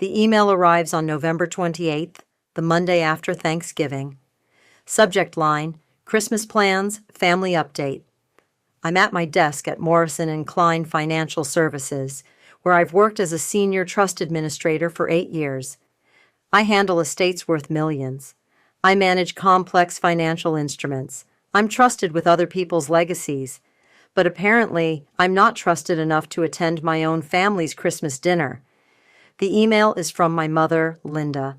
The email arrives on November 28th, the Monday after Thanksgiving. Subject line, Christmas plans, family update. I'm at my desk at Morrison & Klein Financial Services, where I've worked as a senior trust administrator for 8 years. I handle estates worth millions. I manage complex financial instruments. I'm trusted with other people's legacies. But apparently, I'm not trusted enough to attend my own family's Christmas dinner. The email is from my mother, Linda.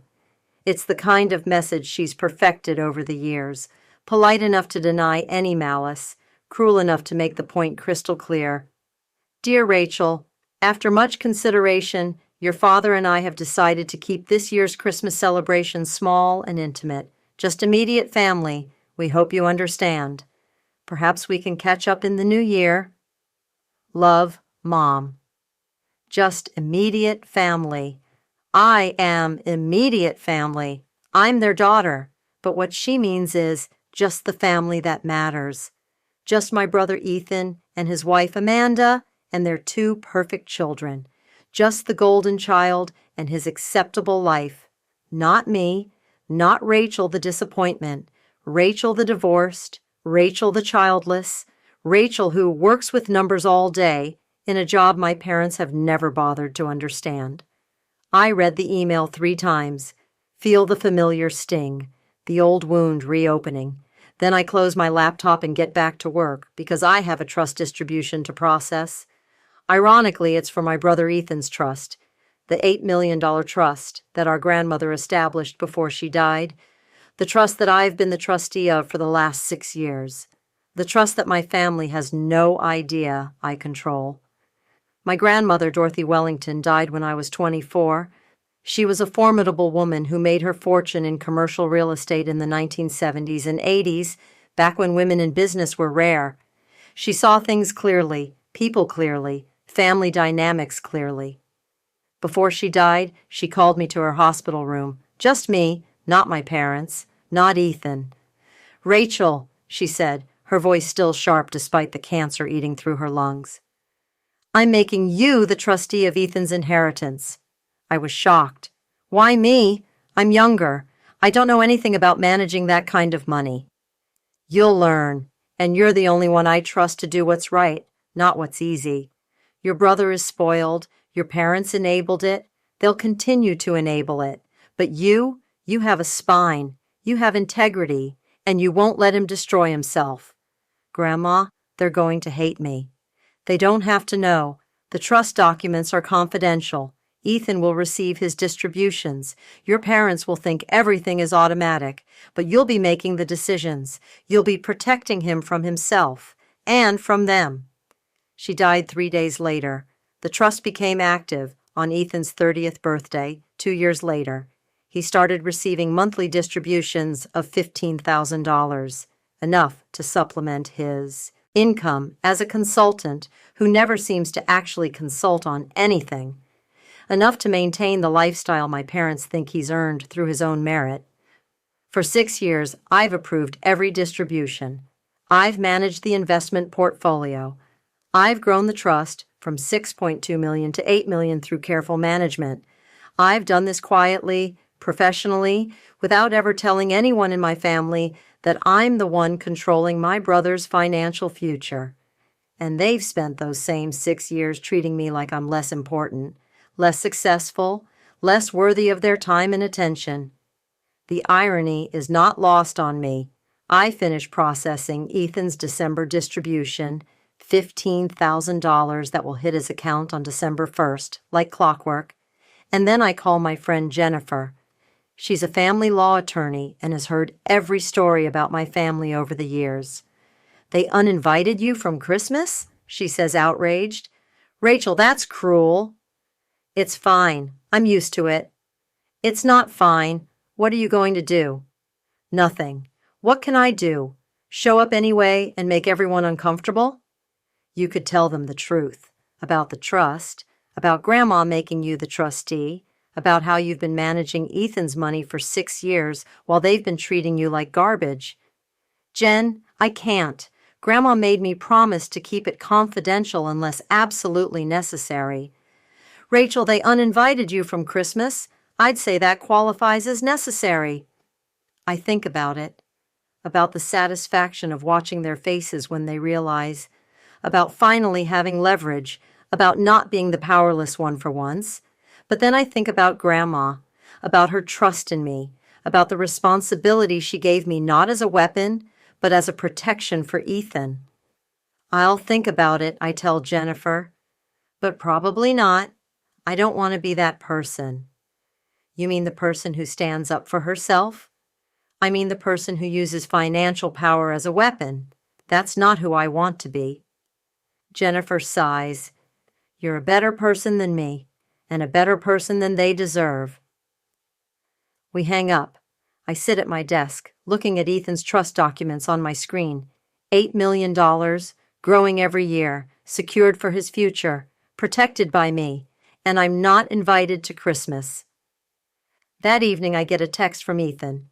It's the kind of message she's perfected over the years, polite enough to deny any malice, cruel enough to make the point crystal clear. Dear Rachel, after much consideration, your father and I have decided to keep this year's Christmas celebration small and intimate, just immediate family. We hope you understand. Perhaps we can catch up in the new year. Love, Mom. Just immediate family. I am immediate family. I'm their daughter, but what she means is just the family that matters. Just my brother Ethan and his wife Amanda and their 2 perfect children. Just the golden child and his acceptable life. Not me, not Rachel the disappointment, Rachel the divorced, Rachel the childless, Rachel who works with numbers all day in a job my parents have never bothered to understand. I read the email 3 times, feel the familiar sting, the old wound reopening. Then I close my laptop and get back to work because I have a trust distribution to process. Ironically, it's for my brother Ethan's trust, the $8 million trust that our grandmother established before she died, the trust that I've been the trustee of for the last 6 years, the trust that my family has no idea I control. My grandmother, Dorothy Wellington, died when I was 24. She was a formidable woman who made her fortune in commercial real estate in the 1970s and 80s, back when women in business were rare. She saw things clearly, people clearly, family dynamics clearly. Before she died, she called me to her hospital room. Just me, not my parents, not Ethan. Rachel, she said, her voice still sharp despite the cancer eating through her lungs. I'm making you the trustee of Ethan's inheritance. I was shocked. Why me? I'm younger. I don't know anything about managing that kind of money. You'll learn, and you're the only one I trust to do what's right, not what's easy. Your brother is spoiled. Your parents enabled it. They'll continue to enable it. But you have a spine. You have integrity, and you won't let him destroy himself. Grandma, they're going to hate me. They don't have to know. The trust documents are confidential. Ethan will receive his distributions. Your parents will think everything is automatic, but you'll be making the decisions. You'll be protecting him from himself and from them. She died 3 days later. The trust became active on Ethan's 30th birthday, 2 years later. He started receiving monthly distributions of $15,000, enough to supplement his income as a consultant who never seems to actually consult on anything, enough to maintain the lifestyle my parents think he's earned through his own merit. For 6 years, I've approved every distribution. I've managed the investment portfolio. I've grown the trust from $6.2 million to $8 million through careful management. I've done this quietly, professionally, without ever telling anyone in my family that I'm the one controlling my brother's financial future. And they've spent those same 6 years treating me like I'm less important, less successful, less worthy of their time and attention. The irony is not lost on me. I finished processing Ethan's December distribution, $15,000 that will hit his account on December 1st, like clockwork, and then I call my friend Jennifer. She's a family law attorney and has heard every story about my family over the years. They uninvited you from Christmas? She says, outraged. Rachel, that's cruel. It's fine. I'm used to it. It's not fine. What are you going to do? Nothing. What can I do? Show up anyway and make everyone uncomfortable? You could tell them the truth about the trust, about Grandma making you the trustee, about how you've been managing Ethan's money for 6 years while they've been treating you like garbage. Jen, I can't. Grandma made me promise to keep it confidential unless absolutely necessary. Rachel, they uninvited you from Christmas. I'd say that qualifies as necessary. I think about it, about the satisfaction of watching their faces when they realize, about finally having leverage, about not being the powerless one for once. But then I think about Grandma, about her trust in me, about the responsibility she gave me not as a weapon, but as a protection for Ethan. I'll think about it, I tell Jennifer. But probably not. I don't want to be that person. You mean the person who stands up for herself? I mean the person who uses financial power as a weapon. That's not who I want to be. Jennifer sighs. You're a better person than me, and a better person than they deserve. We hang up. I sit at my desk, looking at Ethan's trust documents on my screen. $8 million, growing every year, secured for his future, protected by me, and I'm not invited to Christmas. That evening I get a text from Ethan.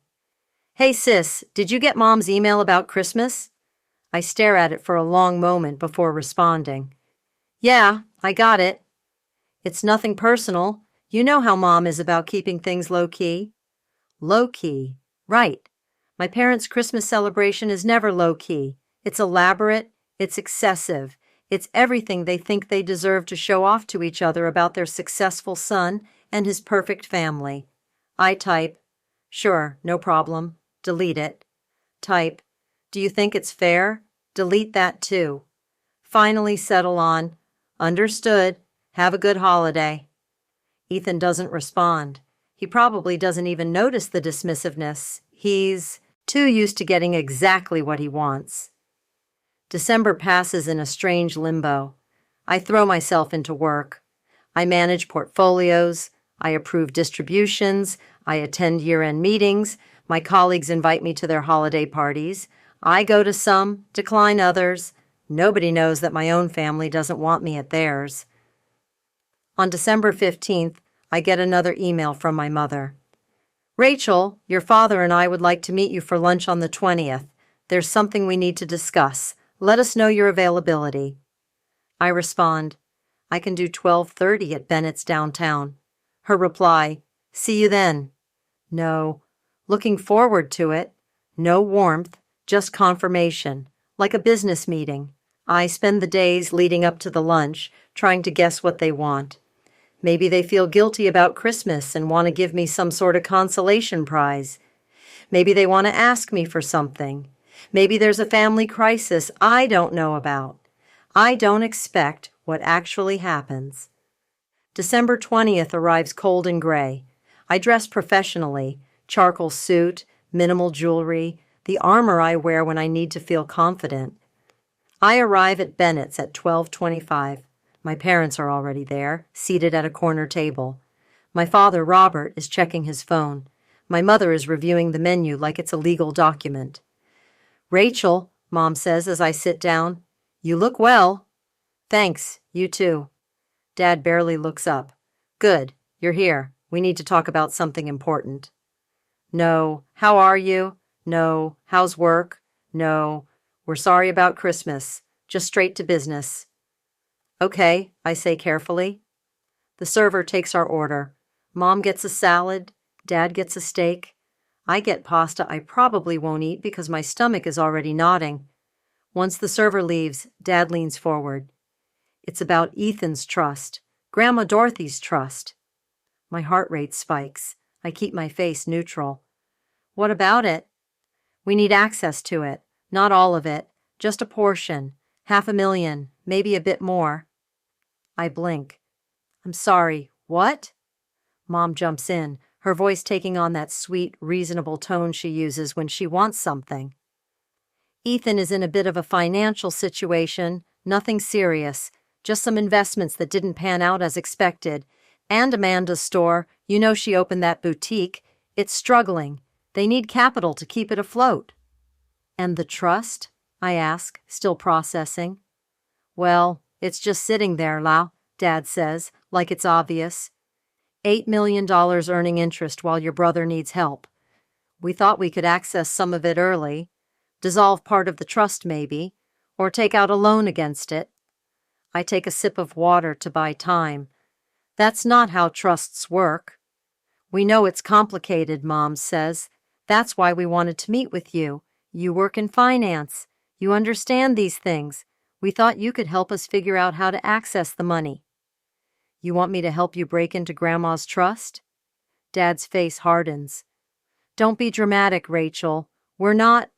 Hey sis, did you get Mom's email about Christmas? I stare at it for a long moment before responding. Yeah, I got it. It's nothing personal. You know how Mom is about keeping things low-key. Low-key, right. My parents' Christmas celebration is never low-key. It's elaborate, it's excessive, it's everything they think they deserve to show off to each other about their successful son and his perfect family. I type, sure, no problem. Delete it. Type, do you think it's fair? Delete that too. Finally settle on, understood, have a good holiday. Ethan doesn't respond. He probably doesn't even notice the dismissiveness. He's too used to getting exactly what he wants. December passes in a strange limbo. I throw myself into work. I manage portfolios. I approve distributions. I attend year-end meetings. My colleagues invite me to their holiday parties. I go to some, decline others. Nobody knows that my own family doesn't want me at theirs. On December 15th, I get another email from my mother. Rachel, your father and I would like to meet you for lunch on the 20th. There's something we need to discuss. Let us know your availability. I respond, I can do 12:30 at Bennett's downtown. Her reply, see you then. No. Looking forward to it. No warmth, just confirmation, like a business meeting. I spend the days leading up to the lunch trying to guess what they want. Maybe they feel guilty about Christmas and want to give me some sort of consolation prize. Maybe they want to ask me for something. Maybe there's a family crisis I don't know about. I don't expect what actually happens. December 20th arrives cold and gray. I dress professionally, charcoal suit, minimal jewelry, the armor I wear when I need to feel confident. I arrive at Bennett's at 12:25. My parents are already there, seated at a corner table. My father, Robert, is checking his phone. My mother is reviewing the menu like it's a legal document. Rachel, Mom says as I sit down, you look well. Thanks, you too. Dad barely looks up. Good, you're here. We need to talk about something important. No, how are you? No, how's work? No, we're sorry about Christmas. Just straight to business. Okay, I say carefully. The server takes our order. Mom gets a salad. Dad gets a steak. I get pasta I probably won't eat because my stomach is already nodding. Once the server leaves, Dad leans forward. It's about Ethan's trust, Grandma Dorothy's trust. My heart rate spikes. I keep my face neutral. What about it? We need access to it. Not all of it. Just a portion. $500,000, maybe a bit more. I blink. I'm sorry, what? Mom jumps in, her voice taking on that sweet, reasonable tone she uses when she wants something. Ethan is in a bit of a financial situation, nothing serious, just some investments that didn't pan out as expected. And Amanda's store, you know she opened that boutique. It's struggling. They need capital to keep it afloat. And the trust? I ask, still processing. Well, it's just sitting there, Lau, Dad says, like it's obvious. $8 million earning interest while your brother needs help. We thought we could access some of it early, dissolve part of the trust maybe, or take out a loan against it. I take a sip of water to buy time. That's not how trusts work. We know it's complicated, Mom says. That's why we wanted to meet with you. You work in finance. You understand these things. We thought you could help us figure out how to access the money. You want me to help you break into Grandma's trust? Dad's face hardens. Don't be dramatic, Rachel. We're not,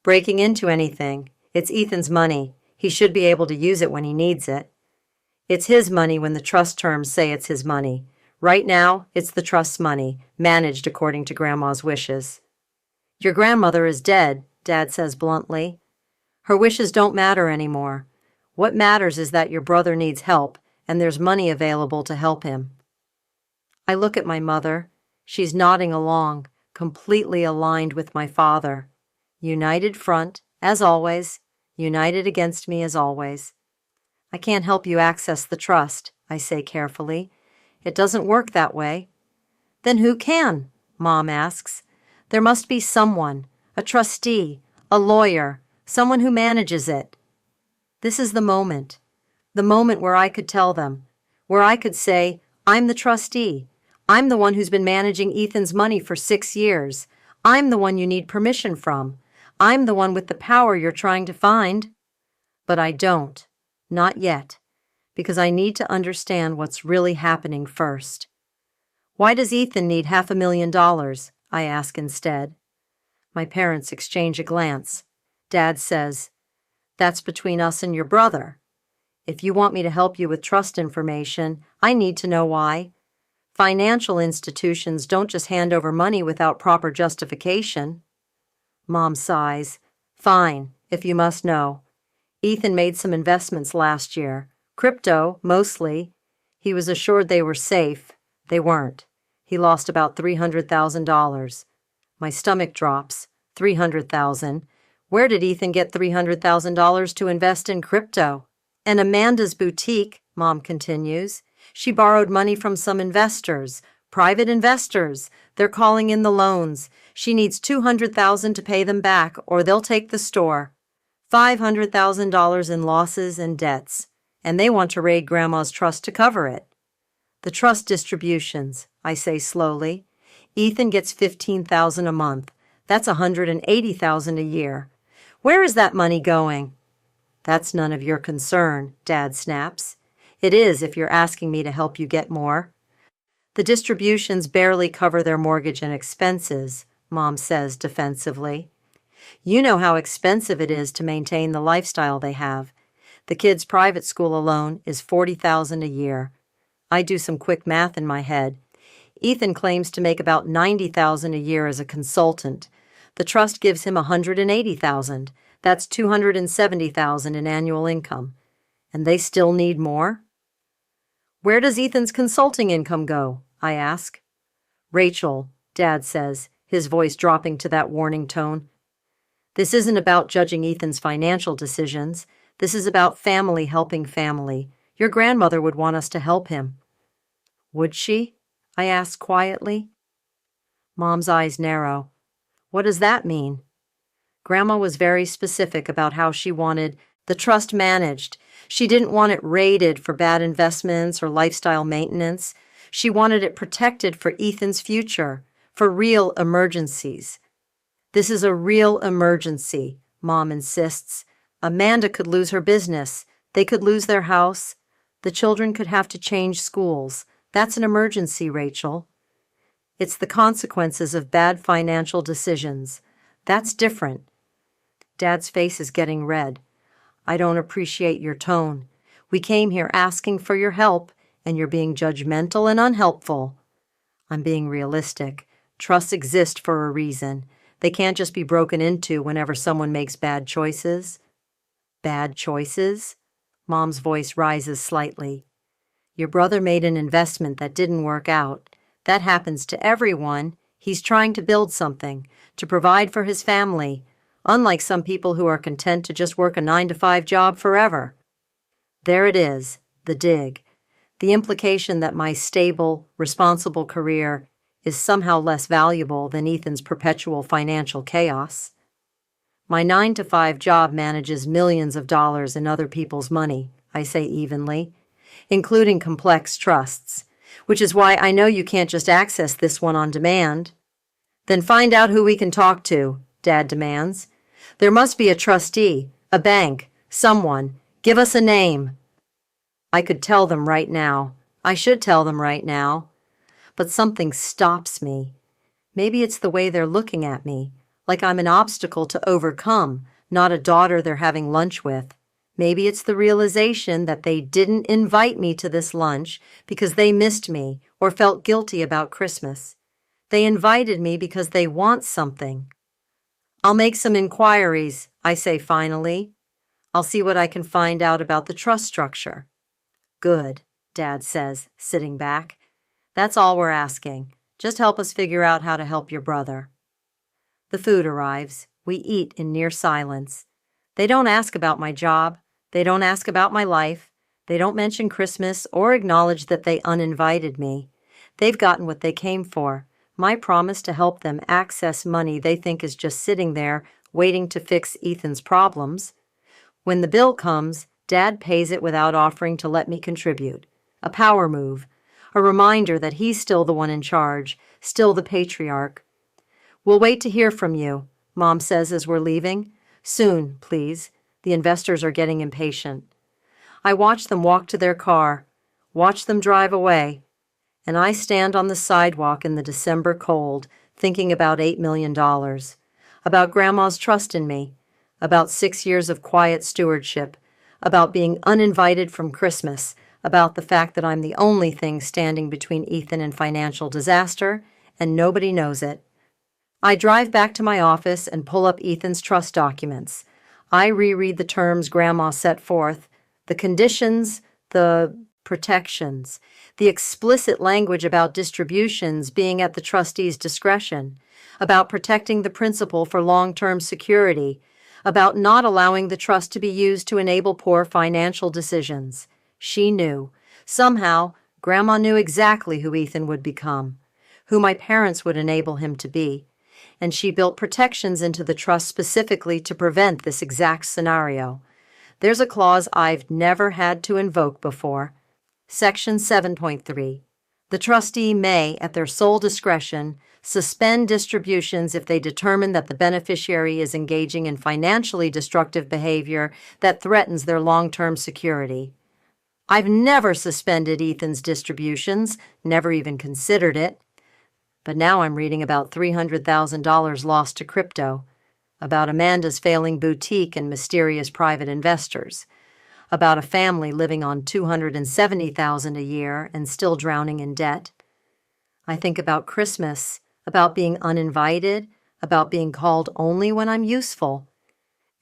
breaking into anything. It's Ethan's money. He should be able to use it when he needs it. It's his money when the trust terms say it's his money. Right now, it's the trust's money, managed according to Grandma's wishes. Your grandmother is dead, Dad says bluntly. Her wishes don't matter anymore. What matters is that your brother needs help, and there's money available to help him. I look at my mother. She's nodding along, completely aligned with my father. United front, as always. United against me, as always. I can't help you access the trust, I say carefully. It doesn't work that way. Then who can? Mom asks. There must be someone, a trustee, a lawyer, someone who manages it. This is the moment where I could tell them, where I could say, I'm the trustee. I'm the one who's been managing Ethan's money for 6 years. I'm the one you need permission from. I'm the one with the power you're trying to find. But I don't. Not yet. Because I need to understand what's really happening first. Why does Ethan need $500,000? I ask instead. My parents exchange a glance. Dad says, That's between us and your brother. If you want me to help you with trust information, I need to know why. Financial institutions don't just hand over money without proper justification. Mom sighs. Fine, if you must know. Ethan made some investments last year. Crypto, mostly. He was assured they were safe. They weren't. He lost about $300,000. My stomach drops. $300,000. Where did Ethan get $300,000 to invest in crypto? And Amanda's boutique, Mom continues. She borrowed money from some investors, private investors. They're calling in the loans. She needs $200,000 to pay them back, or they'll take the store. $500,000 in losses and debts, and they want to raid Grandma's trust to cover it. The trust distributions, I say slowly. Ethan gets $15,000 a month. That's $180,000 a year. Where is that money going? That's none of your concern, Dad snaps. It is if you're asking me to help you get more. The distributions barely cover their mortgage and expenses, Mom says defensively. You know how expensive it is to maintain the lifestyle they have. The kids' private school alone is $40,000 a year. I do some quick math in my head. Ethan claims to make about $90,000 a year as a consultant. The trust gives him $180,000. That's $270,000 in annual income. And they still need more? Where does Ethan's consulting income go? I ask. Rachel, Dad says, his voice dropping to that warning tone. This isn't about judging Ethan's financial decisions. This is about family helping family. Your grandmother would want us to help him. Would she? I ask quietly. Mom's eyes narrow. What does that mean? Grandma was very specific about how she wanted the trust managed. She didn't want it raided for bad investments or lifestyle maintenance. She wanted it protected for Ethan's future, for real emergencies. This is a real emergency, Mom insists. Amanda could lose her business. They could lose their house. The children could have to change schools. That's an emergency, Rachel. It's the consequences of bad financial decisions. That's different. Dad's face is getting red. I don't appreciate your tone. We came here asking for your help, and you're being judgmental and unhelpful. I'm being realistic. Trusts exist for a reason. They can't just be broken into whenever someone makes bad choices. Bad choices? Mom's voice rises slightly. Your brother made an investment that didn't work out. That happens to everyone. He's trying to build something, to provide for his family, unlike some people who are content to just work a 9-to-5 job forever. There it is, the dig. The implication that my stable, responsible career is somehow less valuable than Ethan's perpetual financial chaos. My 9-to-5 job manages millions of dollars in other people's money, I say evenly, including complex trusts. which is why I know you can't just access this one on demand. Then find out who we can talk to, Dad demands. There must be a trustee, a bank, someone. Give us a name. I could tell them right now. I should tell them right now. But something stops me. Maybe it's the way they're looking at me, like I'm an obstacle to overcome, not a daughter they're having lunch with. Maybe it's the realization that they didn't invite me to this lunch because they missed me or felt guilty about Christmas. They invited me because they want something. I'll make some inquiries, I say finally. I'll see what I can find out about the trust structure. Good, Dad says, sitting back. That's all we're asking. Just help us figure out how to help your brother. The food arrives. We eat in near silence. They don't ask about my job. They don't ask about my life. They don't mention Christmas or acknowledge that they uninvited me. They've gotten what they came for, my promise to help them access money they think is just sitting there waiting to fix Ethan's problems. When the bill comes, Dad pays it without offering to let me contribute. A power move. A reminder that he's still the one in charge, still the patriarch. We'll wait to hear from you, Mom says as we're leaving. Soon, please. The investors are getting impatient. I watch them walk to their car, watch them drive away, and I stand on the sidewalk in the December cold, thinking about $8 million, about Grandma's trust in me, about 6 years of quiet stewardship, about being uninvited from Christmas, about the fact that I'm the only thing standing between Ethan and financial disaster, and nobody knows it. I drive back to my office and pull up Ethan's trust documents. I reread the terms Grandma set forth, the conditions, the protections, the explicit language about distributions being at the trustee's discretion, about protecting the principal for long-term security, about not allowing the trust to be used to enable poor financial decisions. She knew. Somehow, Grandma knew exactly who Ethan would become, who my parents would enable him to be, and she built protections into the trust specifically to prevent this exact scenario. There's a clause I've never had to invoke before. Section 7.3. The trustee may, at their sole discretion, suspend distributions if they determine that the beneficiary is engaging in financially destructive behavior that threatens their long-term security. I've never suspended Ethan's distributions, never even considered it. But now I'm reading about $300,000 lost to crypto, about Amanda's failing boutique and mysterious private investors, about a family living on $270,000 a year and still drowning in debt. I think about Christmas, about being uninvited, about being called only when I'm useful.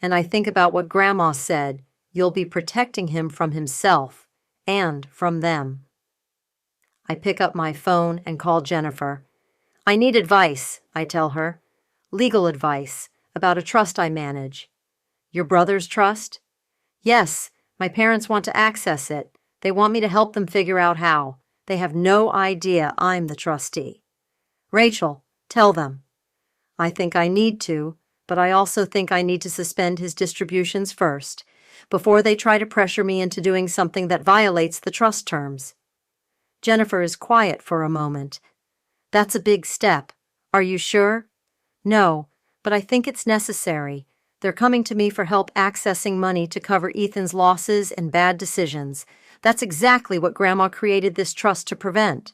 And I think about what Grandma said, you'll be protecting him from himself and from them. I pick up my phone and call Jennifer. I need advice, I tell her. Legal advice about a trust I manage. Your brother's trust? Yes, my parents want to access it. They want me to help them figure out how. They have no idea I'm the trustee. Rachel, tell them. I think I need to, but I also think I need to suspend his distributions first, before they try to pressure me into doing something that violates the trust terms. Jennifer is quiet for a moment. That's a big step. Are you sure? No, but I think it's necessary. They're coming to me for help accessing money to cover Ethan's losses and bad decisions. That's exactly what Grandma created this trust to prevent.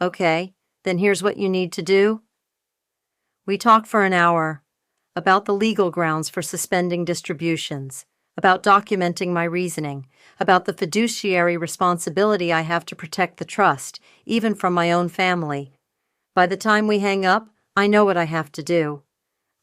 Okay, then here's what you need to do. We talk for an hour about the legal grounds for suspending distributions, about documenting my reasoning, about the fiduciary responsibility I have to protect the trust, even from my own family. By the time we hang up, I know what I have to do.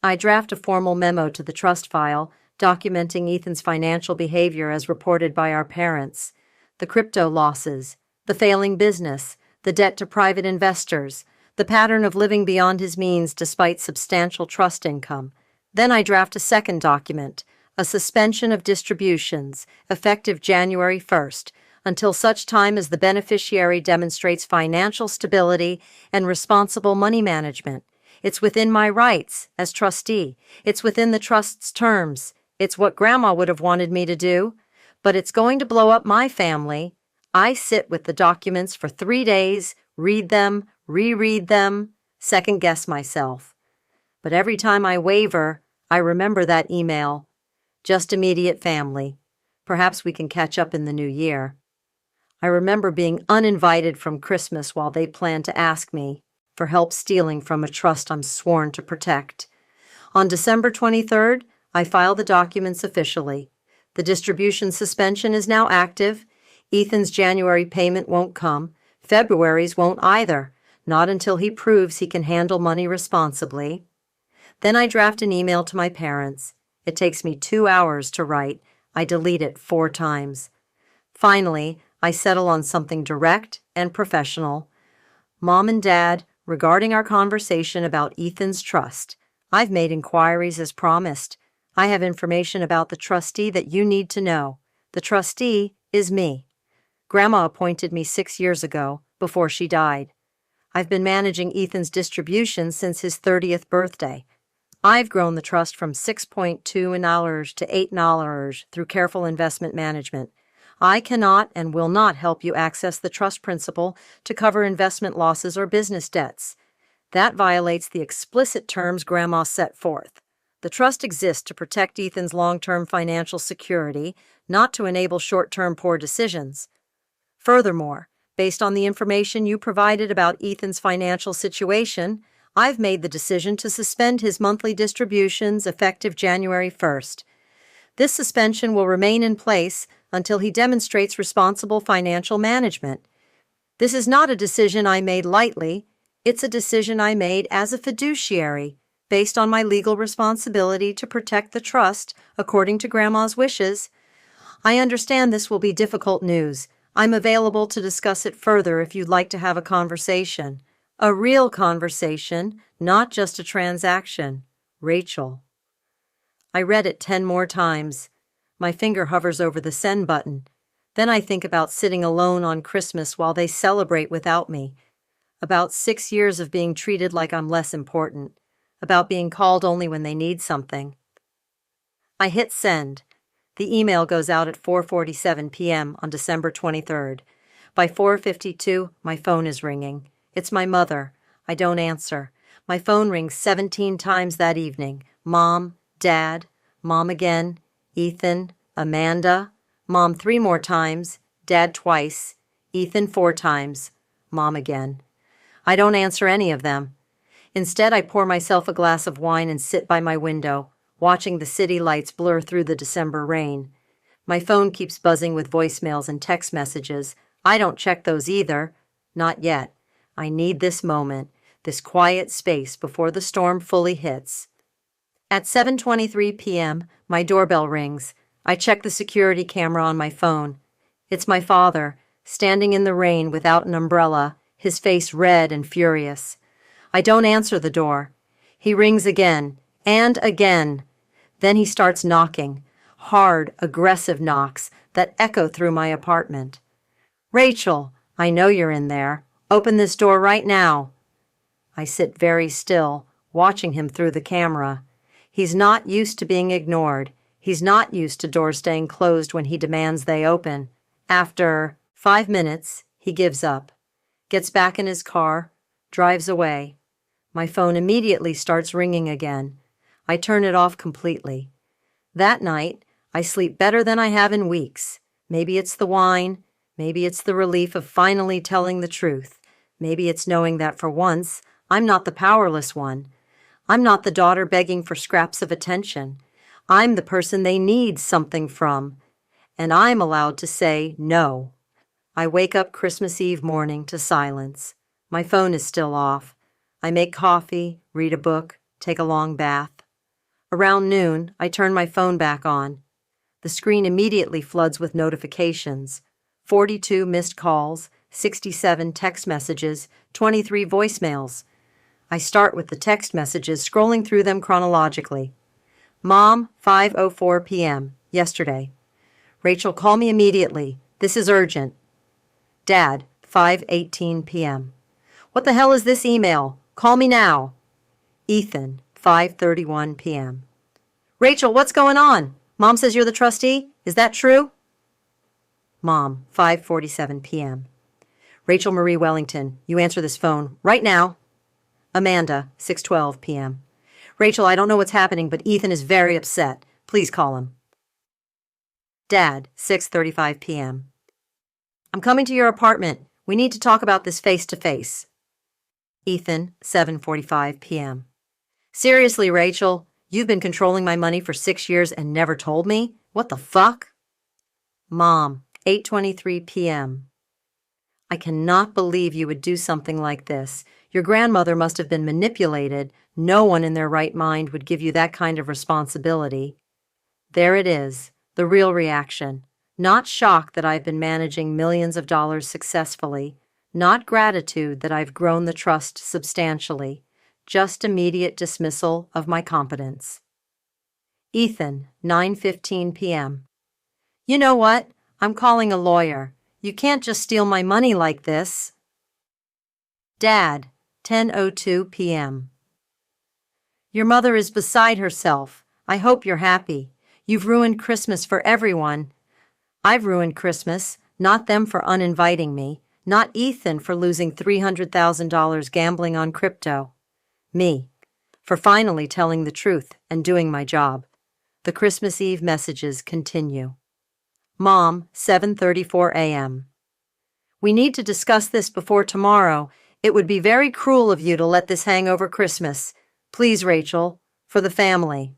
I draft a formal memo to the trust file, documenting Ethan's financial behavior as reported by our parents, the crypto losses, the failing business, the debt to private investors, the pattern of living beyond his means despite substantial trust income. Then I draft a second document, a suspension of distributions, effective January 1st, until such time as the beneficiary demonstrates financial stability and responsible money management. It's within my rights as trustee. It's within the trust's terms. It's what Grandma would have wanted me to do, but it's going to blow up my family. I sit with the documents for 3 days, read them, reread them, second-guess myself. But every time I waver, I remember that email. Just immediate family. Perhaps we can catch up in the new year. I remember being uninvited from Christmas while they planned to ask me for help stealing from a trust I'm sworn to protect. On December 23rd, I filed the documents officially. The distribution suspension is now active. Ethan's January payment won't come. February's won't either, not until he proves he can handle money responsibly. Then I draft an email to my parents. It takes me 2 hours to write. I delete it 4 times. Finally, I settle on something direct and professional. Mom and Dad, regarding our conversation about Ethan's trust, I've made inquiries as promised. I have information about the trustee that you need to know. The trustee is me. Grandma appointed me 6 years ago, before she died. I've been managing Ethan's distributions since his 30th birthday. I've grown the trust from $6.2 to $8 through careful investment management. I cannot and will not help you access the trust principal to cover investment losses or business debts. That violates the explicit terms Grandma set forth. The trust exists to protect Ethan's long-term financial security, not to enable short-term poor decisions. Furthermore, based on the information you provided about Ethan's financial situation, I've made the decision to suspend his monthly distributions effective January 1st. This suspension will remain in place until he demonstrates responsible financial management. This is not a decision I made lightly. It's a decision I made as a fiduciary, based on my legal responsibility to protect the trust according to Grandma's wishes. I understand this will be difficult news. I'm available to discuss it further if you'd like to have a conversation. A real conversation, not just a transaction. Rachel. I read it 10 more times. My finger hovers over the send button. Then I think about sitting alone on Christmas while they celebrate without me. About 6 years of being treated like I'm less important. About being called only when they need something. I hit send. The email goes out at 4:47 p.m. on December 23rd. By 4:52, my phone is ringing. It's my mother. I don't answer. My phone rings 17 times that evening. Mom, Dad, Mom again, Ethan, Amanda, Mom 3 more times, Dad twice, Ethan 4 times, Mom again. I don't answer any of them. Instead, I pour myself a glass of wine and sit by my window, watching the city lights blur through the December rain. My phone keeps buzzing with voicemails and text messages. I don't check those either. Not yet. I need this moment, this quiet space before the storm fully hits. At 7:23 p.m., my doorbell rings. I check the security camera on my phone. It's my father, standing in the rain without an umbrella, his face red and furious. I don't answer the door. He rings again, and again. Then he starts knocking, hard, aggressive knocks that echo through my apartment. Rachel, I know you're in there. Open this door right now. I sit very still, watching him through the camera. He's not used to being ignored. He's not used to doors staying closed when he demands they open. After 5 minutes, he gives up, gets back in his car, drives away. My phone immediately starts ringing again. I turn it off completely. That night, I sleep better than I have in weeks. Maybe it's the wine. Maybe it's the relief of finally telling the truth. Maybe it's knowing that for once, I'm not the powerless one. I'm not the daughter begging for scraps of attention. I'm the person they need something from. And I'm allowed to say no. I wake up Christmas Eve morning to silence. My phone is still off. I make coffee, read a book, take a long bath. Around noon, I turn my phone back on. The screen immediately floods with notifications. 42 missed calls, 67 text messages, 23 voicemails. I start with the text messages, scrolling through them chronologically. Mom, 5:04 p.m., yesterday. Rachel, call me immediately. This is urgent. Dad, 5:18 p.m. What the hell is this email? Call me now. Ethan, 5:31 p.m. Rachel, what's going on? Mom says you're the trustee. Is that true? Mom, 5:47 p.m. Rachel Marie Wellington, you answer this phone right now. Amanda, 6:12 p.m. Rachel, I don't know what's happening, but Ethan is very upset. Please call him. Dad, 6:35 p.m. I'm coming to your apartment. We need to talk about this face-to-face. Ethan, 7:45 p.m. Seriously, Rachel, you've been controlling my money for 6 years and never told me? What the fuck? Mom, 8:23 p.m. I cannot believe you would do something like this. Your grandmother must have been manipulated. No one in their right mind would give you that kind of responsibility. There it is, the real reaction. Not shock that I've been managing millions of dollars successfully. Not gratitude that I've grown the trust substantially. Just immediate dismissal of my competence. Ethan, 9:15 p.m. You know what? I'm calling a lawyer. You can't just steal my money like this. Dad, 10:02 p.m. Your mother is beside herself. I hope you're happy. You've ruined Christmas for everyone. I've ruined Christmas, not them for uninviting me, not Ethan for losing $300,000 gambling on crypto. Me, for finally telling the truth and doing my job. The Christmas Eve messages continue. Mom, 7:34 a.m. We need to discuss this before tomorrow. It would be very cruel of you to let this hang over Christmas. Please, Rachel, for the family.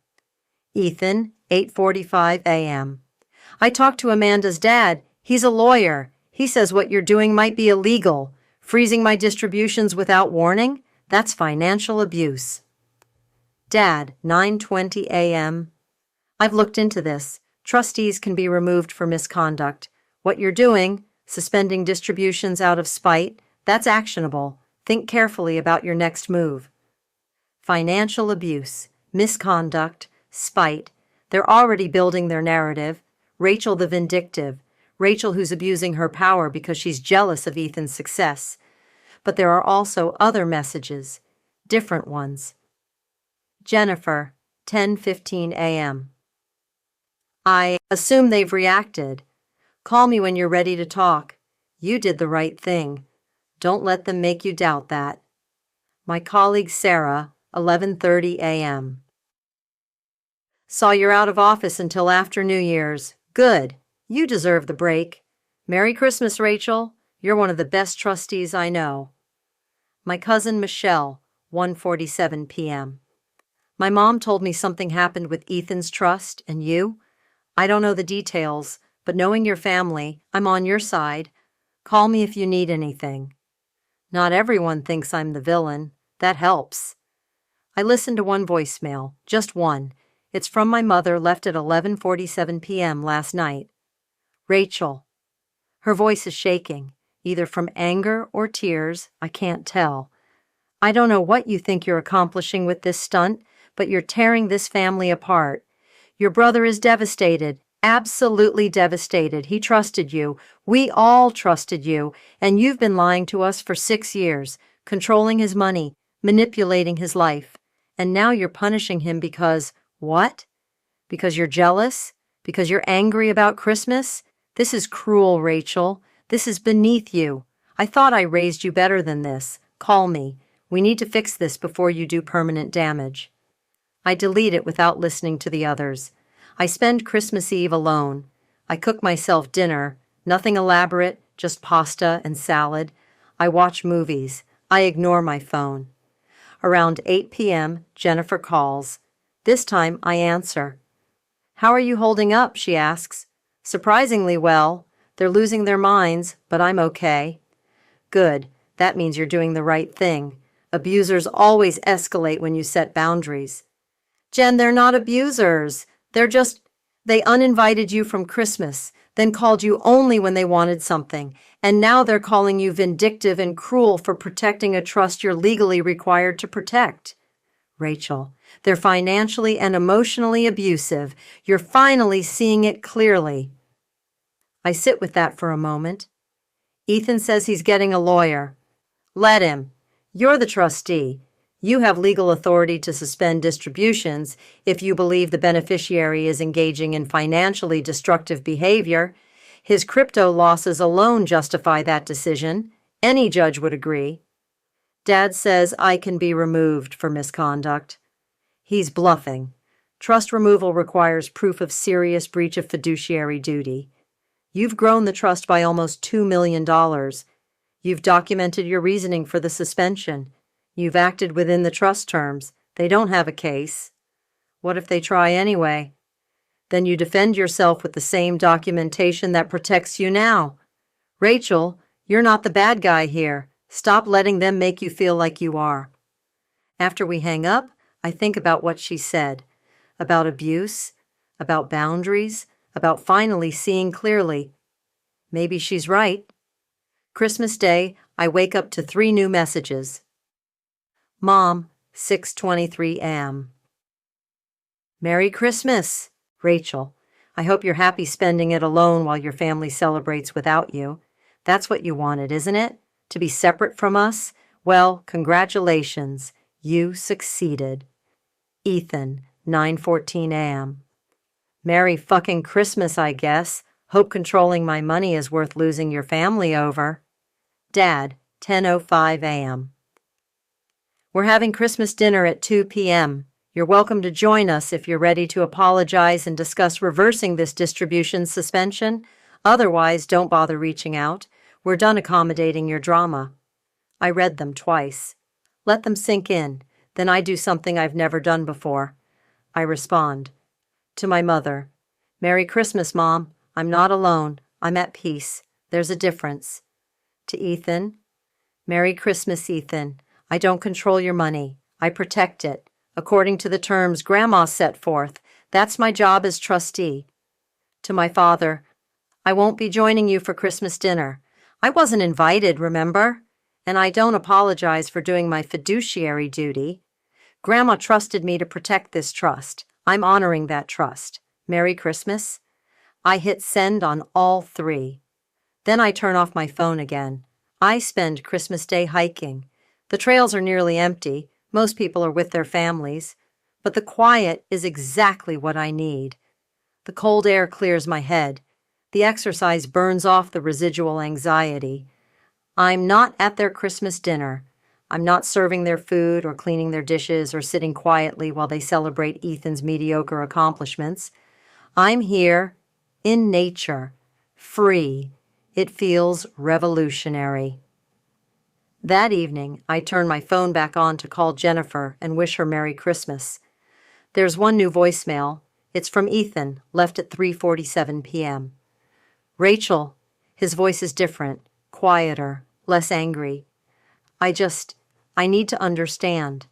Ethan, 8:45 a.m. I talked to Amanda's dad. He's a lawyer. He says what you're doing might be illegal. Freezing my distributions without warning? That's financial abuse. Dad, 9:20 a.m. I've looked into this. Trustees can be removed for misconduct. What you're doing, suspending distributions out of spite, that's actionable. Think carefully about your next move. Financial abuse, misconduct, spite. They're already building their narrative. Rachel the vindictive. Rachel who's abusing her power because she's jealous of Ethan's success. But there are also other messages, different ones. Jennifer, 10:15 a.m. I assume they've reacted. Call me when you're ready to talk. You did the right thing. Don't let them make you doubt that. My colleague Sarah, 11:30 a.m. Saw you're out of office until after New Year's. Good. You deserve the break. Merry Christmas, Rachel. You're one of the best trustees I know. My cousin Michelle, 1:47 p.m. My mom told me something happened with Ethan's trust and you. I don't know the details, but knowing your family, I'm on your side. Call me if you need anything. Not everyone thinks I'm the villain. That helps. I listened to one voicemail, just one. It's from my mother, left at 11:47 p.m. last night. Rachel. Her voice is shaking, either from anger or tears, I can't tell. I don't know what you think you're accomplishing with this stunt, but you're tearing this family apart. Your brother is devastated, absolutely devastated. He trusted you. We all trusted you, and you've been lying to us for 6 years, controlling his money, manipulating his life. And now you're punishing him because, what? Because you're jealous? Because you're angry about Christmas? This is cruel, Rachel. This is beneath you. I thought I raised you better than this. Call me. We need to fix this before you do permanent damage. I delete it without listening to the others. I spend Christmas Eve alone. I cook myself dinner, nothing elaborate, just pasta and salad. I watch movies. I ignore my phone. Around 8 p.m., Jennifer calls. This time, I answer. How are you holding up? She asks. Surprisingly well. They're losing their minds, but I'm okay. Good. That means you're doing the right thing. Abusers always escalate when you set boundaries. Jen, they're not abusers. They uninvited you from Christmas, then called you only when they wanted something, and now they're calling you vindictive and cruel for protecting a trust you're legally required to protect. Rachel, they're financially and emotionally abusive. You're finally seeing it clearly. I sit with that for a moment. Ethan says he's getting a lawyer. Let him. You're the trustee. You have legal authority to suspend distributions if you believe the beneficiary is engaging in financially destructive behavior. His crypto losses alone justify that decision. Any judge would agree. Dad says I can be removed for misconduct. He's bluffing. Trust removal requires proof of serious breach of fiduciary duty. You've grown the trust by almost $2 million. You've documented your reasoning for the suspension. You've acted within the trust terms. They don't have a case. What if they try anyway? Then you defend yourself with the same documentation that protects you now. Rachel, you're not the bad guy here. Stop letting them make you feel like you are. After we hang up, I think about what she said, about abuse, about boundaries, about finally seeing clearly. Maybe she's right. Christmas Day, I wake up to 3 new messages. Mom, 6:23 a.m. Merry Christmas, Rachel. I hope you're happy spending it alone while your family celebrates without you. That's what you wanted, isn't it? To be separate from us? Well, congratulations. You succeeded. Ethan, 9:14 a.m. Merry fucking Christmas, I guess. Hope controlling my money is worth losing your family over. Dad, 10:05 a.m. We're having Christmas dinner at 2 p.m. You're welcome to join us if you're ready to apologize and discuss reversing this distribution suspension. Otherwise, don't bother reaching out. We're done accommodating your drama. I read them twice. Let them sink in. Then I do something I've never done before. I respond. To my mother. Merry Christmas, Mom. I'm not alone. I'm at peace. There's a difference. To Ethan. Merry Christmas, Ethan. I don't control your money. I protect it. According to the terms Grandma set forth. That's my job as trustee. To my father. I won't be joining you for Christmas dinner. I wasn't invited, remember? And I don't apologize for doing my fiduciary duty. Grandma trusted me to protect this trust. I'm honoring that trust. Merry Christmas. I hit send on all 3. Then I turn off my phone again. I spend Christmas Day hiking. The trails are nearly empty. Most people are with their families. But the quiet is exactly what I need. The cold air clears my head. The exercise burns off the residual anxiety. I'm not at their Christmas dinner. I'm not serving their food or cleaning their dishes or sitting quietly while they celebrate Ethan's mediocre accomplishments. I'm here, in nature, free. It feels revolutionary. That evening, I turn my phone back on to call Jennifer and wish her Merry Christmas. There's one new voicemail. It's from Ethan, left at 3:47 p.m. Rachel. His voice is different, quieter, less angry. I need to understand.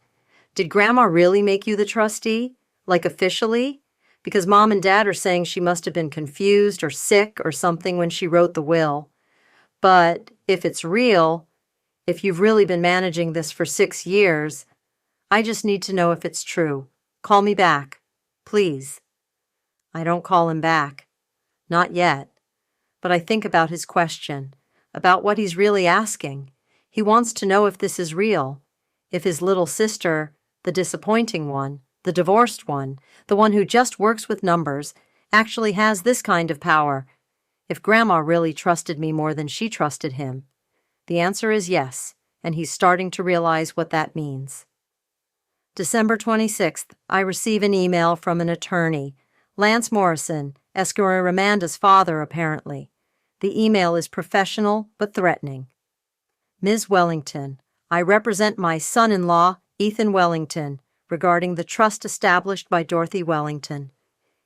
Did Grandma really make you the trustee? Like officially? Because Mom and Dad are saying she must have been confused or sick or something when she wrote the will. But if it's real, if you've really been managing this for 6 years, I just need to know if it's true. Call me back, please. I don't call him back. Not yet. But I think about his question, about what he's really asking. He wants to know if this is real, if his little sister, the disappointing one, the divorced one, the one who just works with numbers, actually has this kind of power, if Grandma really trusted me more than she trusted him. The answer is yes, and he's starting to realize what that means. December 26th, I receive an email from an attorney, Lance Morrison, Esquire-Ramanda's father, apparently. The email is professional but threatening. Ms. Wellington, I represent my son-in-law, Ethan Wellington, regarding the trust established by Dorothy Wellington.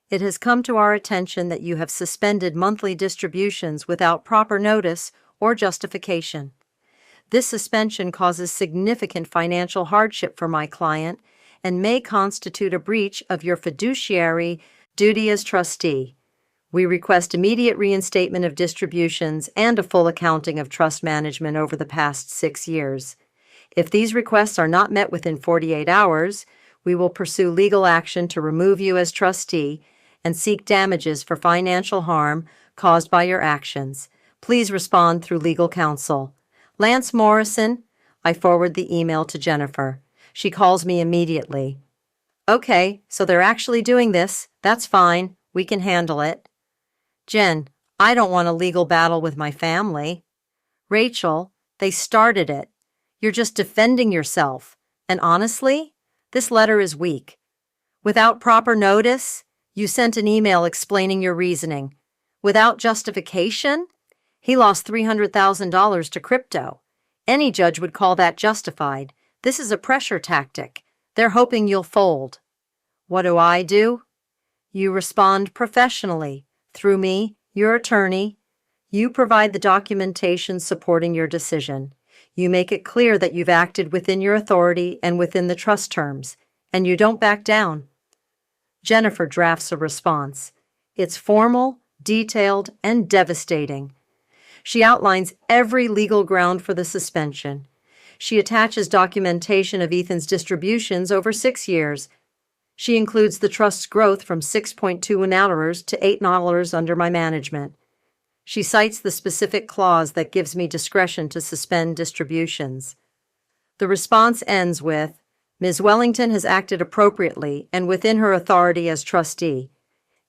It has come to our attention that you have suspended monthly distributions without proper notice or justification. This suspension causes significant financial hardship for my client and may constitute a breach of your fiduciary duty as trustee. We request immediate reinstatement of distributions and a full accounting of trust management over the past 6 years. If these requests are not met within 48 hours, we will pursue legal action to remove you as trustee and seek damages for financial harm caused by your actions. Please respond through legal counsel. Lance Morrison. I forward the email to Jennifer. She calls me immediately. Okay, so they're actually doing this. That's fine. We can handle it. Jen, I don't want a legal battle with my family. Rachel, they started it. You're just defending yourself. And honestly, this letter is weak. Without proper notice, you sent an email explaining your reasoning. Without justification, he lost $300,000 to crypto. Any judge would call that justified. This is a pressure tactic. They're hoping you'll fold. What do? You respond professionally. Through me, your attorney. You provide the documentation supporting your decision. You make it clear that you've acted within your authority and within the trust terms, and you don't back down. Jennifer drafts a response. It's formal, detailed, and devastating. She outlines every legal ground for the suspension. She attaches documentation of Ethan's distributions over 6 years. She includes the trust's growth from $6.2 to $8 under my management. She cites the specific clause that gives me discretion to suspend distributions. The response ends with, Ms. Wellington has acted appropriately and within her authority as trustee.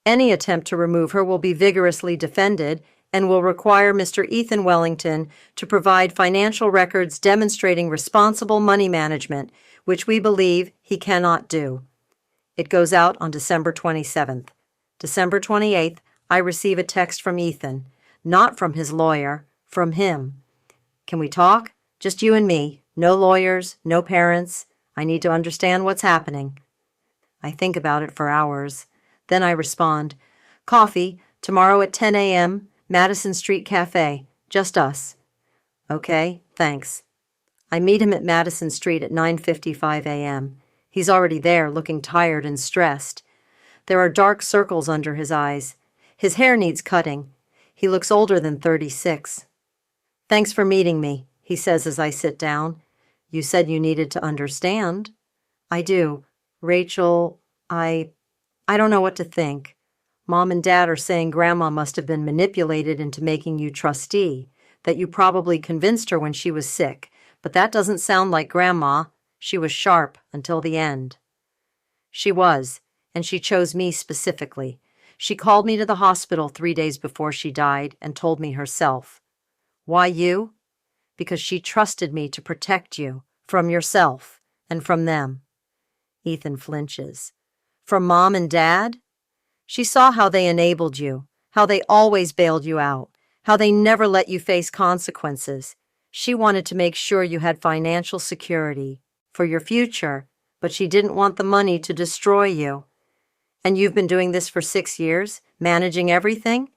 Any attempt to remove her will be vigorously defended and will require Mr. Ethan Wellington to provide financial records demonstrating responsible money management, which we believe he cannot do. It goes out on December 27th. December 28th, I receive a text from Ethan, not from his lawyer, from him. Can we talk? Just you and me. No lawyers, no parents. I need to understand what's happening. I think about it for hours. Then I respond, coffee, tomorrow at 10 a.m., Madison Street Cafe, just us. Okay, thanks. I meet him at Madison Street at 9:55 a.m. He's already there, looking tired and stressed. There are dark circles under his eyes. His hair needs cutting. He looks older than 36. Thanks for meeting me, he says as I sit down. You said you needed to understand. I do. Rachel, I don't know what to think. Mom and Dad are saying Grandma must have been manipulated into making you trustee, that you probably convinced her when she was sick, but that doesn't sound like Grandma. She was sharp until the end. She was, and she chose me specifically. She called me to the hospital 3 days before she died and told me herself. Why you? Because she trusted me to protect you from yourself and from them. Ethan flinches. From Mom and Dad? She saw how they enabled you, how they always bailed you out, how they never let you face consequences. She wanted to make sure you had financial security for your future, but she didn't want the money to destroy you. And you've been doing this for 6 years, managing everything?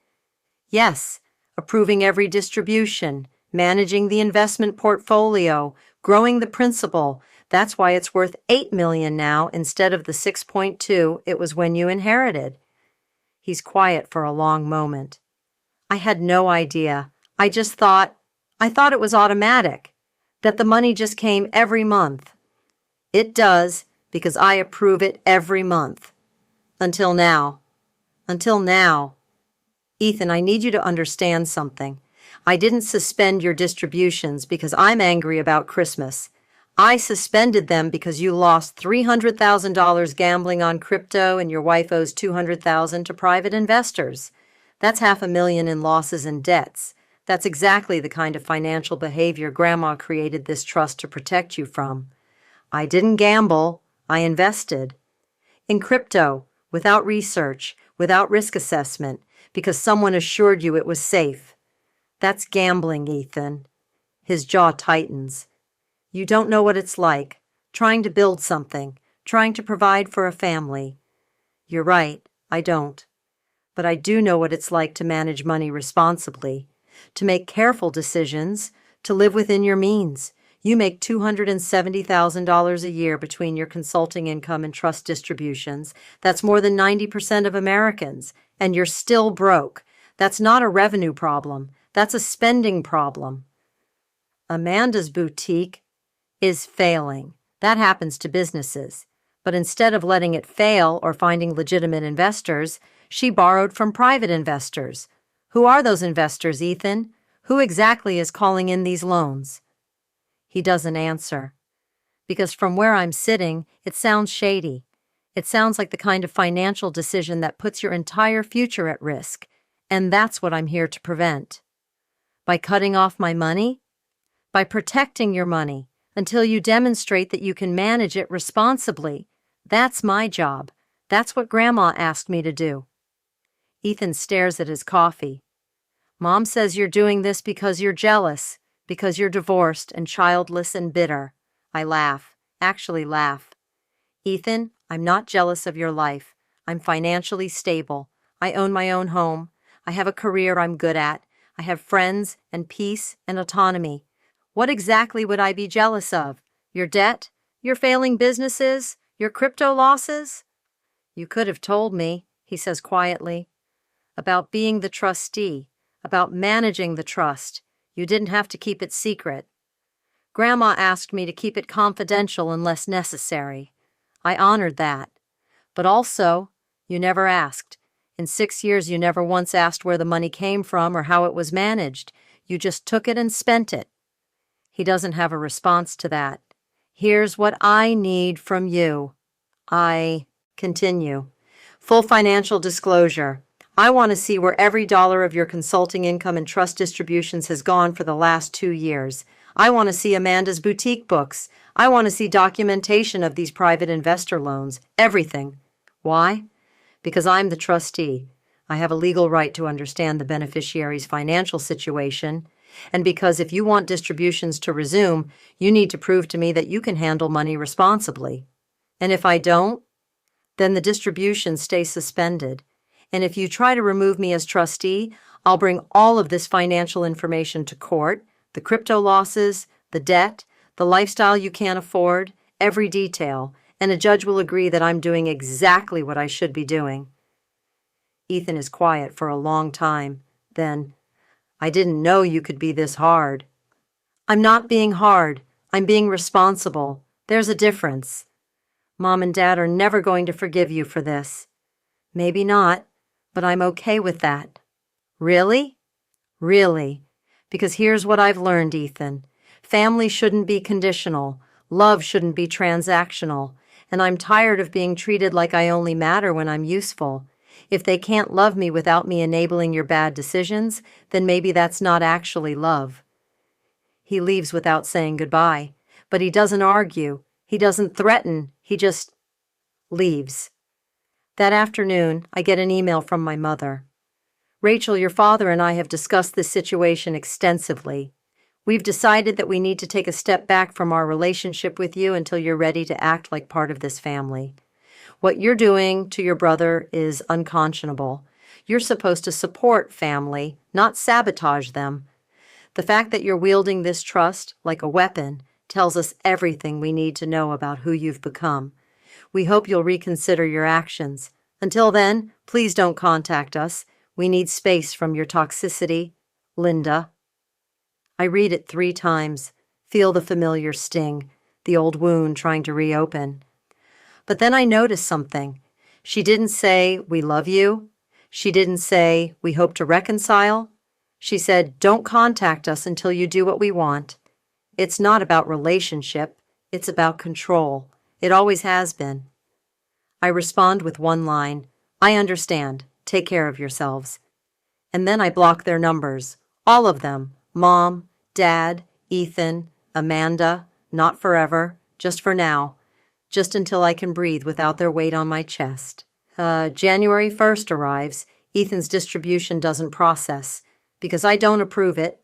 Yes, approving every distribution, managing the investment portfolio, growing the principal. That's why it's worth $8 million now instead of the 6.2 it was when you inherited. He's quiet for a long moment. I had no idea. I thought it was automatic, that the money just came every month. It does, because I approve it every month. Until now. Ethan, I need you to understand something. I didn't suspend your distributions because I'm angry about Christmas. I suspended them because you lost $300,000 gambling on crypto and your wife owes $200,000 to private investors. That's $500,000 in losses and debts. That's exactly the kind of financial behavior Grandma created this trust to protect you from. I didn't gamble. I invested. In crypto, without research, without risk assessment, because someone assured you it was safe. That's gambling, Ethan. His jaw tightens. You don't know what it's like, trying to build something, trying to provide for a family. You're right, I don't. But I do know what it's like to manage money responsibly, to make careful decisions, to live within your means. You make $270,000 a year between your consulting income and trust distributions. That's more than 90% of Americans, and you're still broke. That's not a revenue problem. That's a spending problem. Amanda's boutique is failing. That happens to businesses. But instead of letting it fail or finding legitimate investors, she borrowed from private investors. Who are those investors, Ethan? Who exactly is calling in these loans? He doesn't answer. Because from where I'm sitting, it sounds shady. It sounds like the kind of financial decision that puts your entire future at risk. And that's what I'm here to prevent. By cutting off my money? By protecting your money until you demonstrate that you can manage it responsibly. That's my job. That's what Grandma asked me to do. Ethan stares at his coffee. Mom says you're doing this because you're jealous, because you're divorced and childless and bitter. I laugh, actually laugh. Ethan, I'm not jealous of your life. I'm financially stable. I own my own home. I have a career I'm good at. I have friends and peace and autonomy. What exactly would I be jealous of? Your debt? Your failing businesses? Your crypto losses? You could have told me, he says quietly, about being the trustee, about managing the trust. You didn't have to keep it secret. Grandma asked me to keep it confidential unless necessary. I honored that. But also, you never asked. In 6 years, you never once asked where the money came from or how it was managed. You just took it and spent it. He doesn't have a response to that. Here's what I need from you. I continue. Full financial disclosure. I want to see where every dollar of your consulting income and trust distributions has gone for the last 2 years. I want to see Amanda's boutique books. I want to see documentation of these private investor loans. Everything. Why? Because I'm the trustee. I have a legal right to understand the beneficiary's financial situation, and because if you want distributions to resume, you need to prove to me that you can handle money responsibly. And if I don't, then the distributions stay suspended. And if you try to remove me as trustee, I'll bring all of this financial information to court, the crypto losses, the debt, the lifestyle you can't afford, every detail, and a judge will agree that I'm doing exactly what I should be doing. Ethan is quiet for a long time. Then, I didn't know you could be this hard. I'm not being hard. I'm being responsible. There's a difference. Mom and Dad are never going to forgive you for this. Maybe not, but I'm okay with that. Really? Really. Because here's what I've learned, Ethan. Family shouldn't be conditional. Love shouldn't be transactional. And I'm tired of being treated like I only matter when I'm useful. If they can't love me without me enabling your bad decisions, then maybe that's not actually love. He leaves without saying goodbye, but he doesn't argue. He doesn't threaten. He just leaves. That afternoon, I get an email from my mother. Rachel, your father and I have discussed this situation extensively. We've decided that we need to take a step back from our relationship with you until you're ready to act like part of this family. What you're doing to your brother is unconscionable. You're supposed to support family, not sabotage them. The fact that you're wielding this trust like a weapon tells us everything we need to know about who you've become. We hope you'll reconsider your actions. Until then, please don't contact us. We need space from your toxicity. Linda. I read it 3 times, feel the familiar sting, the old wound trying to reopen. But then I notice something. She didn't say, "We love you." She didn't say, "We hope to reconcile." She said, "Don't contact us until you do what we want." It's not about relationship. It's about control. It always has been. I respond with one line, "I understand. Take care of yourselves." And then I block their numbers, all of them, Mom, Dad, Ethan, Amanda, not forever, just for now, just until I can breathe without their weight on my chest. January 1st arrives. Ethan's distribution doesn't process, because I don't approve it.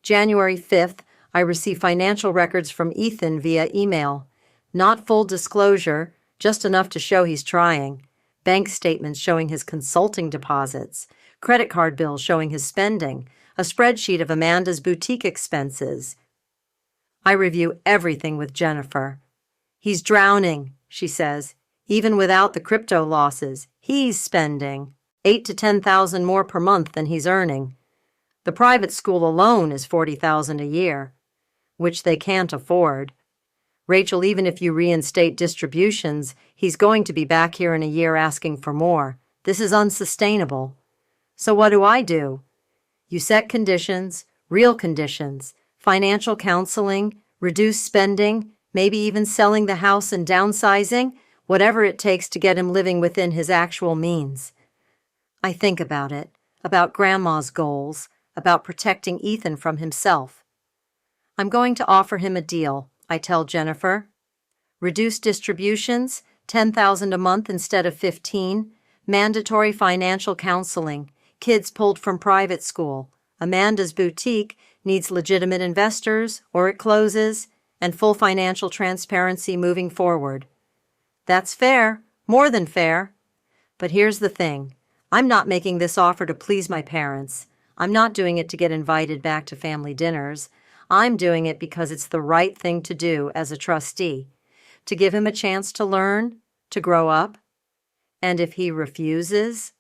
January 5th, I receive financial records from Ethan via email. Not full disclosure, just enough to show he's trying. Bank statements showing his consulting deposits, credit card bills showing his spending, a spreadsheet of Amanda's boutique expenses. I review everything with Jennifer. "He's drowning," she says. "Even without the crypto losses, he's spending $8,000 to $10,000 more per month than he's earning. The private school alone is $40,000 a year, which they can't afford. Rachel, even if you reinstate distributions, he's going to be back here in a year asking for more. This is unsustainable. So what do? You set conditions, real conditions, financial counseling, reduce spending, maybe even selling the house and downsizing, whatever it takes to get him living within his actual means." I think about it. about Grandma's goals, about protecting Ethan from himself. I'm going to offer him a deal, I tell Jennifer. Reduced distributions, $10,000 a month instead of $15,000, mandatory financial counseling, kids pulled from private school, Amanda's boutique needs legitimate investors or it closes, and full financial transparency moving forward. That's fair, more than fair. But here's the thing. I'm not making this offer to please my parents. I'm not doing it to get invited back to family dinners. I'm doing it because it's the right thing to do as a trustee, to give him a chance to learn, to grow up. And if he refuses,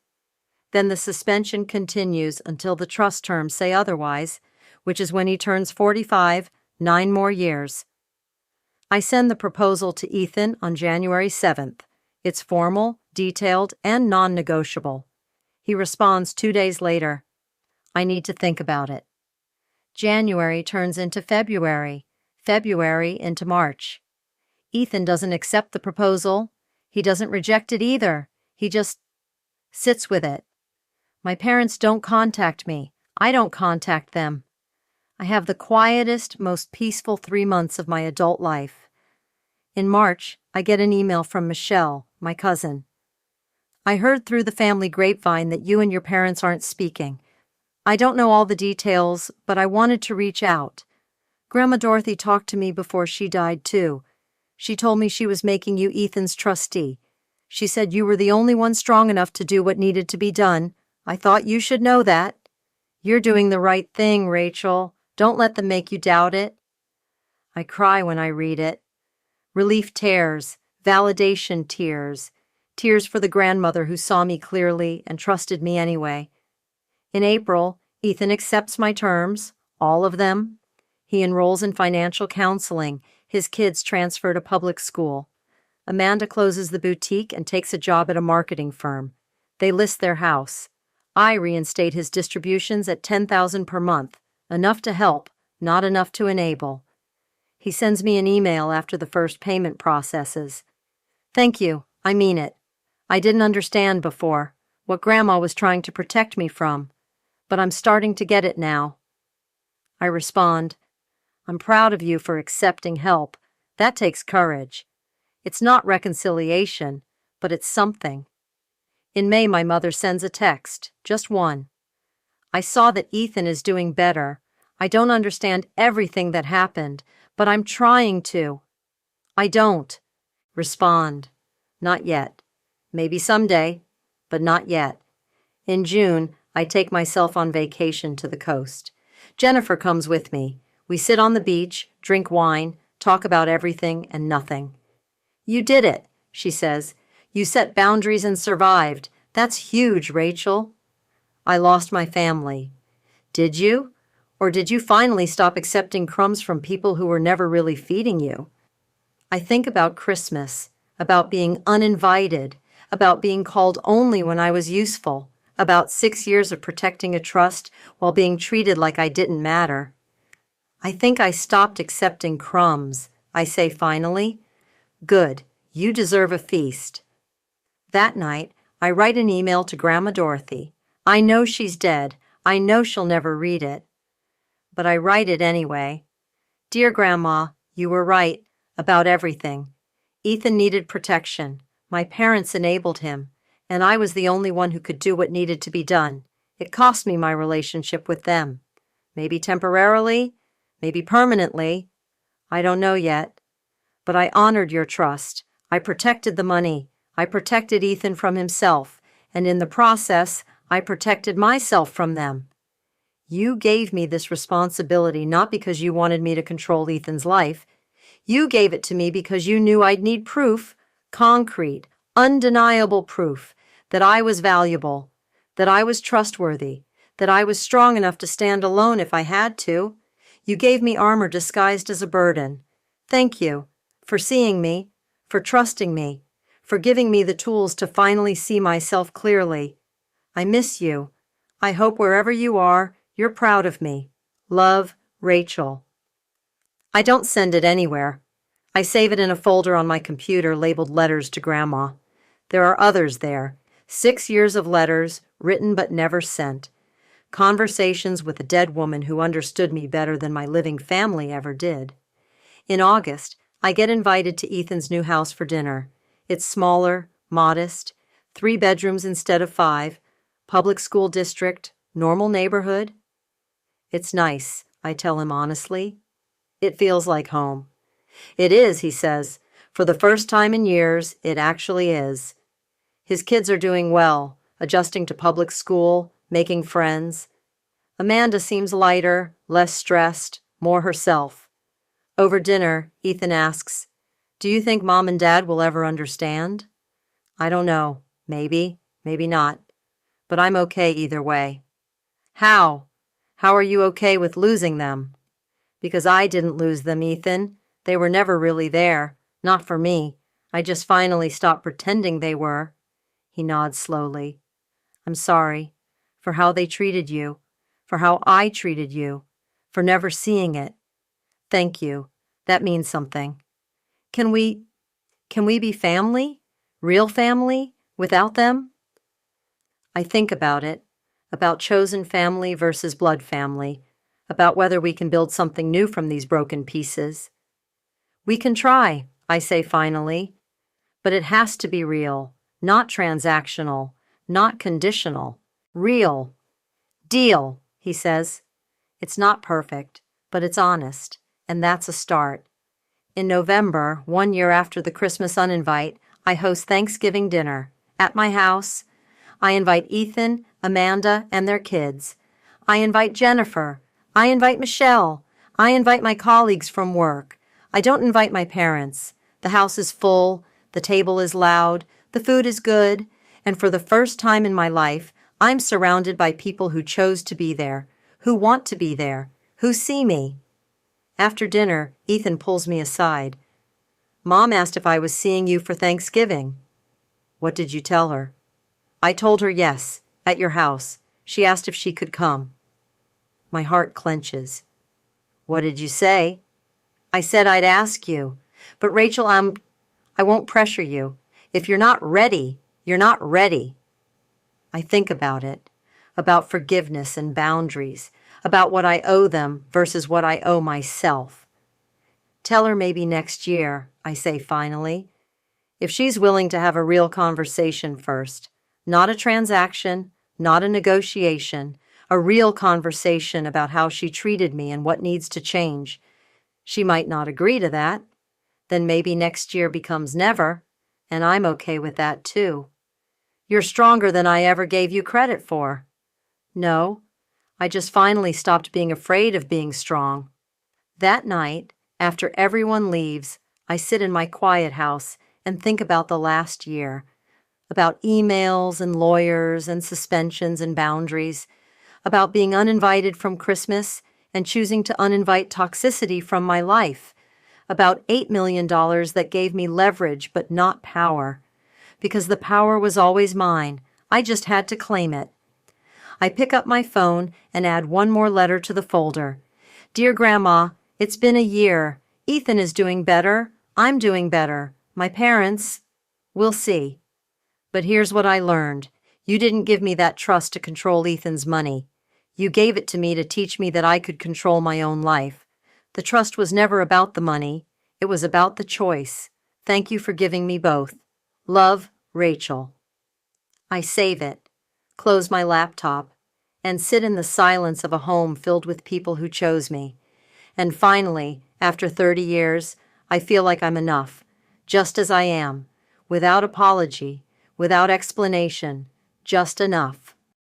then the suspension continues until the trust terms say otherwise, which is when he turns 45, 9 more years. I send the proposal to Ethan on January 7th. It's formal, detailed, and non-negotiable. He responds 2 days later. I need to think about it. January turns into February, February into March. Ethan doesn't accept the proposal. He doesn't reject it either. He just sits with it. My parents don't contact me. I don't contact them. I have the quietest, most peaceful 3 months of my adult life. In March, I get an email from Michelle, my cousin. I heard through the family grapevine that you and your parents aren't speaking. I don't know all the details, but I wanted to reach out. Grandma Dorothy talked to me before she died, too. She told me she was making you Ethan's trustee. She said you were the only one strong enough to do what needed to be done. I thought you should know that. You're doing the right thing, Rachel. Don't let them make you doubt it. I cry when I read it. Relief tears, validation tears, tears for the grandmother who saw me clearly and trusted me anyway. In April, Ethan accepts my terms, all of them. He enrolls in financial counseling. His kids transfer to public school. Amanda closes the boutique and takes a job at a marketing firm. They list their house. I reinstate his distributions at $10,000 per month, enough to help, not enough to enable. He sends me an email after the first payment processes. Thank you, I mean it. I didn't understand before what Grandma was trying to protect me from, but I'm starting to get it now. I respond, I'm proud of you for accepting help. That takes courage. It's not reconciliation, but it's something. In May, my mother sends a text, just one. I saw that Ethan is doing better. I don't understand everything that happened, but I'm trying to. I don't. Respond. Not yet. Maybe someday, but not yet. In June, I take myself on vacation to the coast. Jennifer comes with me. We sit on the beach, drink wine, talk about everything and nothing. You did it, she says. You set boundaries and survived. That's huge, Rachel. I lost my family. Did you? Or did you finally stop accepting crumbs from people who were never really feeding you? I think about Christmas, about being uninvited, about being called only when I was useful, about 6 years of protecting a trust while being treated like I didn't matter. I think I stopped accepting crumbs. I say finally, good, you deserve a feast. That night, I write an email to Grandma Dorothy. I know she's dead. I know she'll never read it. But I write it anyway. Dear Grandma, you were right about everything. Ethan needed protection. My parents enabled him, and I was the only one who could do what needed to be done. It cost me my relationship with them. Maybe temporarily, maybe permanently. I don't know yet. But I honored your trust. I protected the money. I protected Ethan from himself, and in the process, I protected myself from them. You gave me this responsibility not because you wanted me to control Ethan's life. You gave it to me because you knew I'd need proof, concrete, undeniable proof, that I was valuable, that I was trustworthy, that I was strong enough to stand alone if I had to. You gave me armor disguised as a burden. Thank you for seeing me, for trusting me, for giving me the tools to finally see myself clearly. I miss you. I hope wherever you are, you're proud of me. Love, Rachel. I don't send it anywhere. I save it in a folder on my computer labeled Letters to Grandma. There are others there. 6 years of letters, written but never sent. Conversations with a dead woman who understood me better than my living family ever did. In August, I get invited to Ethan's new house for dinner. It's smaller, modest, 3 bedrooms instead of 5, public school district, normal neighborhood. It's nice, I tell him honestly. It feels like home. It is, he says. For the first time in years, it actually is. His kids are doing well, adjusting to public school, making friends. Amanda seems lighter, less stressed, more herself. Over dinner, Ethan asks, "Do you think Mom and Dad will ever understand?" I don't know. Maybe, maybe not. But I'm okay either way. How? How are you okay with losing them? Because I didn't lose them, Ethan. They were never really there. Not for me. I just finally stopped pretending they were. He nods slowly. I'm sorry for how they treated you, for how I treated you, for never seeing it. Thank you. That means something. Can we be family? Real family? Without them? I think about it, about chosen family versus blood family, about whether we can build something new from these broken pieces. We can try, I say finally, but it has to be real, not transactional, not conditional. Real. Deal, he says. It's not perfect, but it's honest, and that's a start. In November, 1 year after the Christmas Uninvite, I host Thanksgiving dinner at my house. I invite Ethan, Amanda, and their kids. I invite Jennifer. I invite Michelle. I invite my colleagues from work. I don't invite my parents. The house is full, the table is loud, the food is good, and for the first time in my life, I'm surrounded by people who chose to be there, who want to be there, who see me. After dinner, Ethan pulls me aside. Mom asked if I was seeing you for Thanksgiving. What did you tell her? I told her yes, at your house. She asked if she could come. My heart clenches. What did you say? I said I'd ask you. But Rachel, I won't pressure you. If you're not ready, you're not ready. I think about it, about forgiveness and boundaries, about what I owe them versus what I owe myself. Tell her maybe next year, I say finally. If she's willing to have a real conversation first, not a transaction, not a negotiation, a real conversation about how she treated me and what needs to change. She might not agree to that. Then maybe next year becomes never, and I'm okay with that too. You're stronger than I ever gave you credit for. No, I just finally stopped being afraid of being strong. That night, after everyone leaves, I sit in my quiet house and think about the last year, about emails and lawyers and suspensions and boundaries, about being uninvited from Christmas and choosing to uninvite toxicity from my life, about $8 million that gave me leverage but not power. Because the power was always mine, I just had to claim it. I pick up my phone and add one more letter to the folder. Dear Grandma, it's been a year. Ethan is doing better. I'm doing better. My parents, we'll see. But here's what I learned. You didn't give me that trust to control Ethan's money. You gave it to me to teach me that I could control my own life. The trust was never about the money. It was about the choice. Thank you for giving me both. Love, Rachel. I save it, close my laptop, and sit in the silence of a home filled with people who chose me. And finally, after 30 years, I feel like I'm enough, just as I am, without apology, without explanation, just enough.